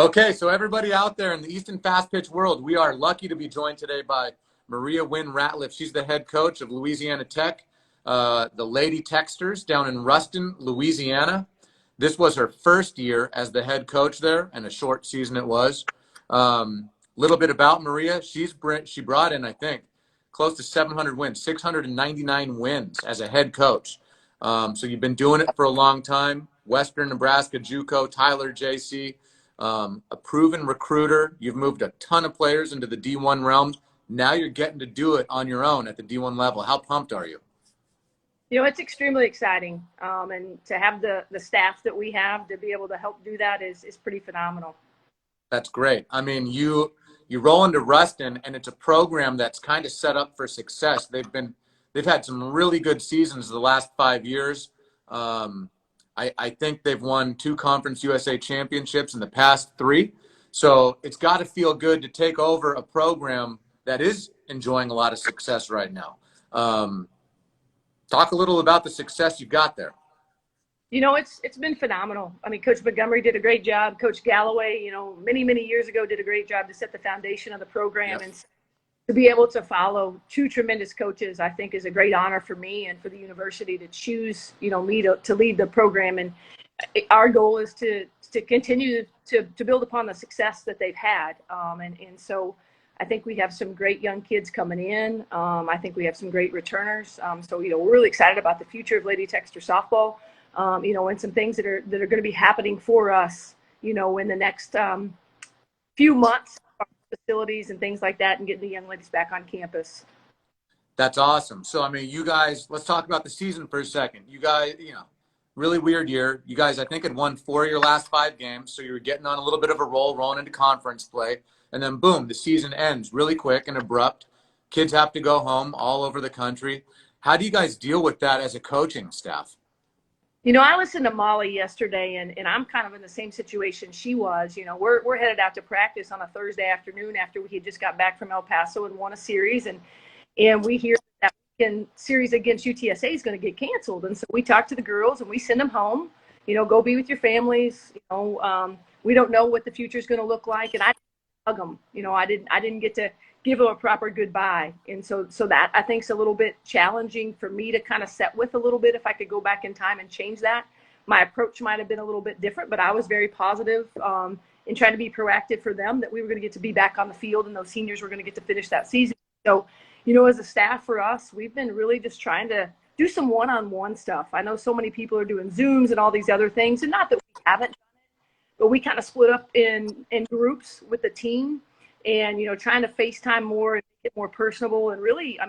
Okay, so everybody out there in the Easton fast pitch world, we are lucky to be joined today by Maria Winn-Ratliff. She's the head coach of Louisiana Tech, the Lady Texters down in Ruston, Louisiana. This was her first year as the head coach there, and a short season it was. Little bit about Maria. She brought in, I think, close to 700 wins, 699 wins as a head coach. So you've been doing it for a long time. Western Nebraska JUCO, Tyler JC. A proven recruiter. You've moved a ton of players into the D1 realms. Now you're getting to do it on your own at the D1 level. How pumped are you? It's extremely exciting. And to have the staff that we have to be able to help do that is pretty phenomenal. That's great. I mean, you roll into Ruston, and it's a program that's kind of set up for success. They've had some really good seasons the last 5 years. I think they've won 2 Conference USA championships in the past 3. So it's got to feel good to take over a program that is enjoying a lot of success right now. Talk a little about the success you've got there. It's been phenomenal. I mean, Coach Montgomery did a great job. Coach Galloway, many years ago did a great job to set the foundation of the program. Yep. And to be able to follow 2 tremendous coaches, I think, is a great honor for me and for the university to choose, me to lead the program. And our goal is to continue to build upon the success that they've had. And so I think we have some great young kids coming in. I think we have some great returners. So we're really excited about the future of Lady Texter softball. And some things that are going to be happening for us, in the next few months. Facilities and things like that, and getting the young ladies back on campus. That's awesome. So, I mean, you guys, let's talk about the season for a second. You guys, really weird year. You guys, I think, had won 4 of your last 5 games, so you were getting on a little bit of a roll, rolling into conference play, and then boom, the season ends really quick and abrupt. Kids have to go home all over the country. How do you guys deal with that as a coaching staff? I listened to Molly yesterday, and I'm kind of in the same situation she was. We're headed out to practice on a Thursday afternoon after we had just got back from El Paso and won a series, and we hear that series against UTSA is going to get canceled. And so we talk to the girls and we send them home. Go be with your families. We don't know what the future is going to look like, and I hug them. I didn't get to give them a proper goodbye. And so that I think is a little bit challenging for me to kind of set with a little bit. If I could go back in time and change that, my approach might have been a little bit different, but I was very positive in trying to be proactive for them, that we were going to get to be back on the field and those seniors were going to get to finish that season. So, as a staff for us, we've been really just trying to do some one-on-one stuff. I know so many people are doing Zooms and all these other things, and not that we haven't done it, but we kind of split up in groups with the team. And, trying to FaceTime more and get more personable and really,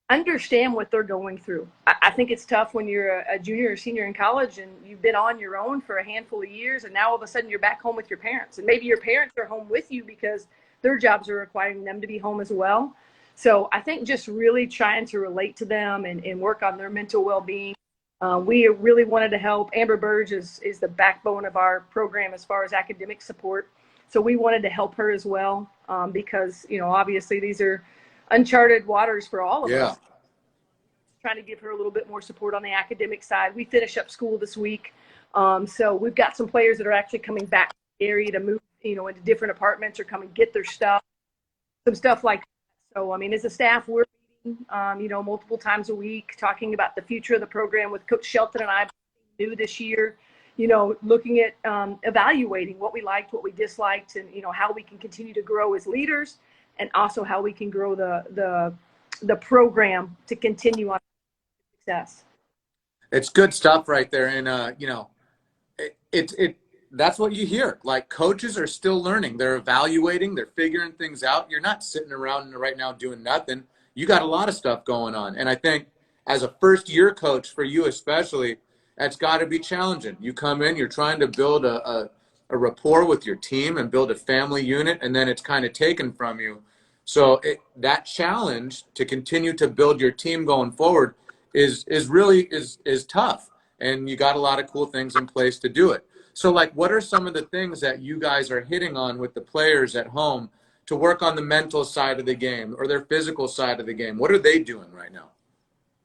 understand what they're going through. I think it's tough when you're a junior or senior in college and you've been on your own for a handful of years, and now all of a sudden you're back home with your parents. And maybe your parents are home with you because their jobs are requiring them to be home as well. So I think just really trying to relate to them and work on their mental well-being. We really wanted to help. Amber Burge is the backbone of our program as far as academic support. So we wanted to help her as well because, obviously these are uncharted waters for all of us. Trying to give her a little bit more support on the academic side. We finish up school this week. So we've got some players that are actually coming back to the area to move, into different apartments or come and get their stuff, some stuff like that. So, as a staff, we're meeting, multiple times a week, talking about the future of the program with Coach Shelton and I new this year. Looking at evaluating what we liked, what we disliked, and, how we can continue to grow as leaders, and also how we can grow the program to continue on success. It's good stuff right there. And, that's what you hear. Like, coaches are still learning. They're evaluating. They're figuring things out. You're not sitting around right now doing nothing. You got a lot of stuff going on. And I think as a first-year coach, for you especially, that's got to be challenging. You come in, you're trying to build a rapport with your team and build a family unit, and then it's kind of taken from you. So that challenge to continue to build your team going forward is really tough, and you got a lot of cool things in place to do it. So, like, what are some of the things that you guys are hitting on with the players at home to work on the mental side of the game or their physical side of the game? What are they doing right now?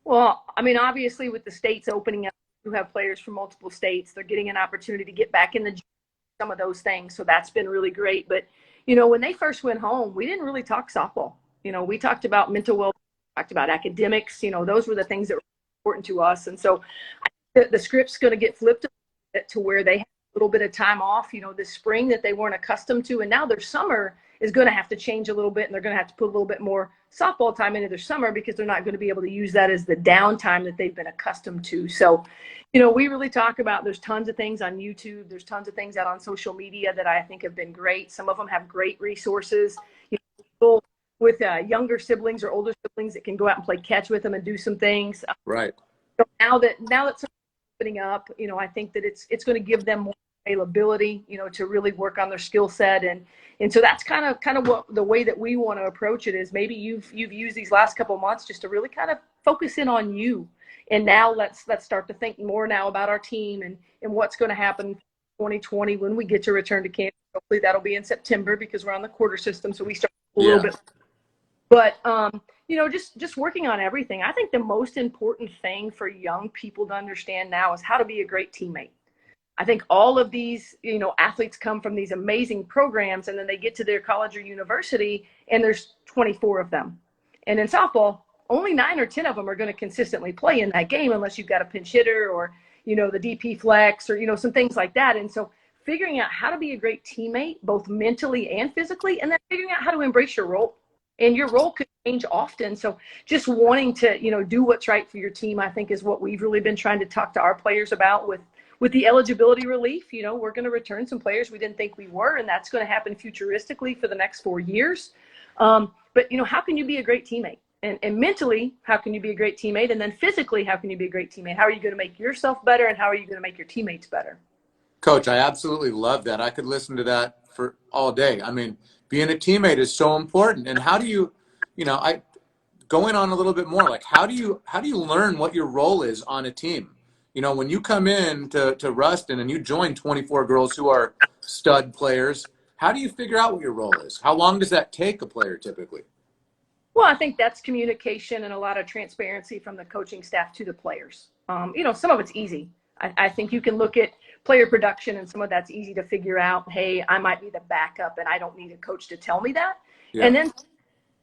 Well, obviously with the states opening up, you have players from multiple states. They're getting an opportunity to get back in the gym, some of those things. So that's been really great. But, when they first went home, we didn't really talk softball. We talked about mental well-being, talked about academics. Those were the things that were important to us. And so the script's going to get flipped a bit to where they have a little bit of time off, this spring that they weren't accustomed to. And now their summer is going to have to change a little bit, and they're going to have to put a little bit more softball time into their summer because they're not going to be able to use that as the downtime that they've been accustomed to. So, we really talk about, there's tons of things on YouTube. There's tons of things out on social media that I think have been great. Some of them have great resources. People with younger siblings or older siblings that can go out and play catch with them and do some things. Right. So now that something's opening up, I think that it's going to give them more availability, to really work on their skill set. And so that's kind of what the way that we want to approach it is. Maybe you've used these last couple of months just to really kind of focus in on you. And now let's start to think more now about our team and what's going to happen in 2020 when we get to return to campus. Hopefully that'll be in September because we're on the quarter system. So we start a little bit. But, just working on everything. I think the most important thing for young people to understand now is how to be a great teammate. I think all of these, athletes come from these amazing programs, and then they get to their college or university, and there's 24 of them. And in softball, only 9 or 10 of them are going to consistently play in that game unless you've got a pinch hitter or, the DP flex or, some things like that. And so figuring out how to be a great teammate, both mentally and physically, and then figuring out how to embrace your role. And your role could change often. So just wanting to, do what's right for your team, I think is what we've really been trying to talk to our players about with the eligibility relief. We're going to return some players we didn't think we were, and that's going to happen futuristically for the next 4 years. But, how can you be a great teammate? And mentally, how can you be a great teammate? And then physically, how can you be a great teammate? How are you going to make yourself better, and how are you going to make your teammates better? Coach, I absolutely love that. I could listen to that for all day. I mean, being a teammate is so important. And how do you, going on a little bit more, like how do you learn what your role is on a team? When you come in to Ruston and you join 24 girls who are stud players, how do you figure out what your role is? How long does that take a player typically? Well, I think that's communication and a lot of transparency from the coaching staff to the players. Some of it's easy. I think you can look at player production, and some of that's easy to figure out. Hey, I might be the backup, and I don't need a coach to tell me that. Yeah. And then you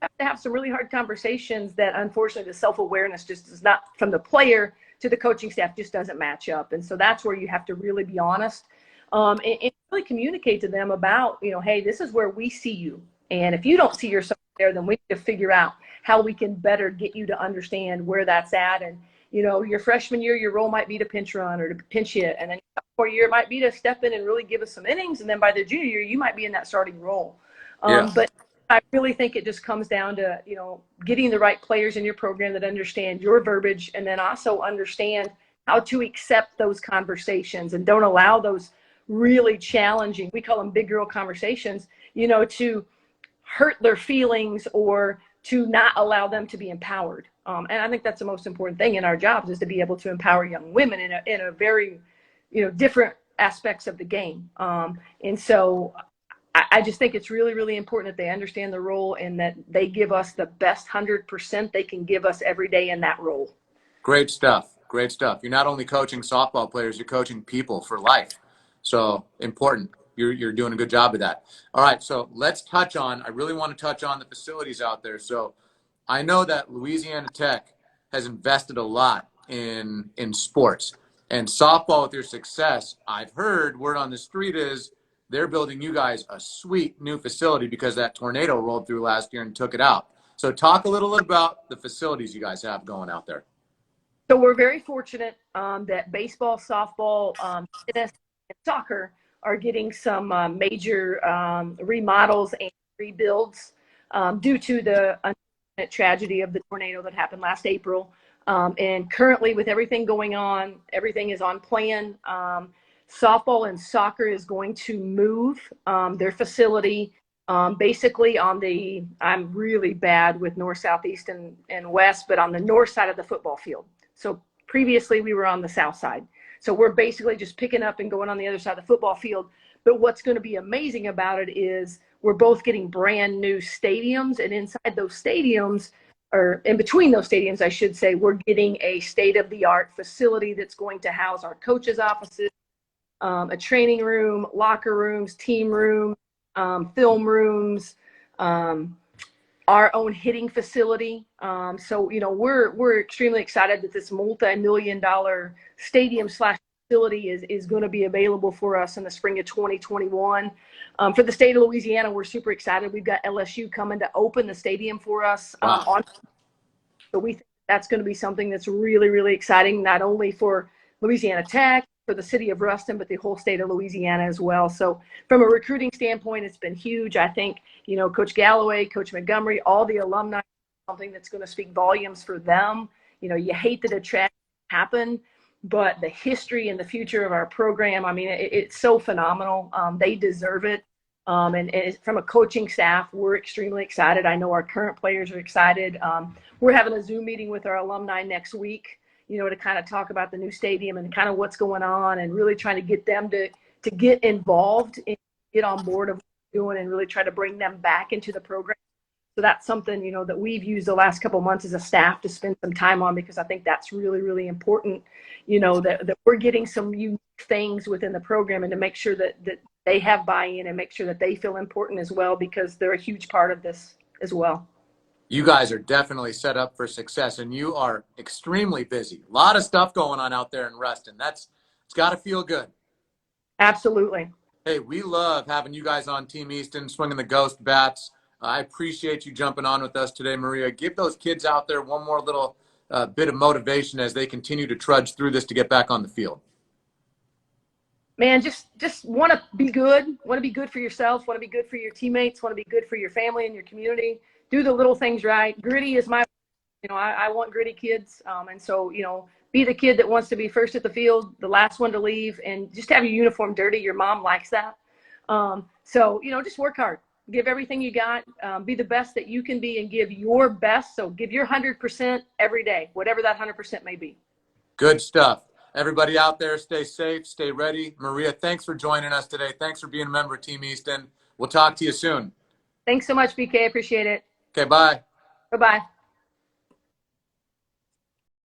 have to have some really hard conversations that, unfortunately, the self-awareness just is not from the player to the coaching staff, just doesn't match up. And so that's where you have to really be honest and really communicate to them about, hey, this is where we see you. And if you don't see yourself there, then we need to figure out how we can better get you to understand where that's at. And your freshman year, your role might be to pinch run or to pinch hit. And then your sophomore year might be to step in and really give us some innings. And then by the junior year, you might be in that starting role. But I really think it just comes down to, getting the right players in your program that understand your verbiage and then also understand how to accept those conversations and don't allow those really challenging, we call them big girl conversations, to hurt their feelings or to not allow them to be empowered. And I think that's the most important thing in our jobs is to be able to empower young women in a very, different aspects of the game. And so I just think it's really, really important that they understand the role and that they give us the best 100% they can give us every day in that role. Great stuff. Great stuff. You're not only coaching softball players, you're coaching people for life. So important. You're doing a good job of that. All right. So I really want to touch on the facilities out there. So I know that Louisiana Tech has invested a lot in sports and softball. With your success, I've heard word on the street is they're building you guys a sweet new facility because that tornado rolled through last year and took it out. So talk a little about the facilities you guys have going out there. So we're very fortunate that baseball, softball, tennis, and soccer are getting some major remodels and rebuilds due to the unfortunate tragedy of the tornado that happened last April. And currently, with everything going on, everything is on plan. Softball and soccer is going to move their facility basically I'm really bad with north, south, east, and west, but on the north side of the football field. So previously we were on the south side. So we're basically just picking up and going on the other side of the football field. But what's going to be amazing about it is we're both getting brand new stadiums, and inside those stadiums, or in between those stadiums, I should say, we're getting a state-of-the-art facility that's going to house our coaches' offices, a training room, locker rooms, team rooms, film rooms, our own hitting facility. So, we're extremely excited that this multi-million-dollar stadium slash facility is going to be available for us in the spring of 2021. For the state of Louisiana, we're super excited. We've got LSU coming to open the stadium for us. Wow. So we think that's going to be something that's really, really exciting, not only for Louisiana Tech, for the city of Ruston, but the whole state of Louisiana as well. So from a recruiting standpoint, it's been huge. I think, Coach Galloway, Coach Montgomery, all the alumni, something that's going to speak volumes for them. You hate that a tragedy happened, but the history and the future of our program, I mean, it's so phenomenal. They deserve it. And from a coaching staff, we're extremely excited. I know our current players are excited. We're having a Zoom meeting with our alumni next week, to kind of talk about the new stadium and kind of what's going on, and really trying to get them to get involved and get on board of what we're doing, and really try to bring them back into the program. So that's something, that we've used the last couple of months as a staff to spend some time on, because I think that's really, really important, that we're getting some unique things within the program, and to make sure that they have buy-in and make sure that they feel important as well, because they're a huge part of this as well. You guys are definitely set up for success, and you are extremely busy. A lot of stuff going on out there in Ruston. It's got to feel good. Absolutely. Hey, we love having you guys on Team Easton, swinging the ghost bats. I appreciate you jumping on with us today, Maria. Give those kids out there one more little bit of motivation as they continue to trudge through this to get back on the field. Man, just want to be good. Want to be good for yourself. Want to be good for your teammates. Want to be good for your family and your community. Do the little things right. Gritty is my, I want gritty kids. And so, be the kid that wants to be first at the field, the last one to leave, and just have your uniform dirty. Your mom likes that. So, just work hard. Give everything you got. Be the best that you can be, and give your best. So give your 100% every day, whatever that 100% may be. Good stuff. Everybody out there, stay safe, stay ready. Maria, thanks for joining us today. Thanks for being a member of Team Easton. We'll talk to you soon. Thanks so much, BK. Appreciate it. Okay, bye. Bye-bye.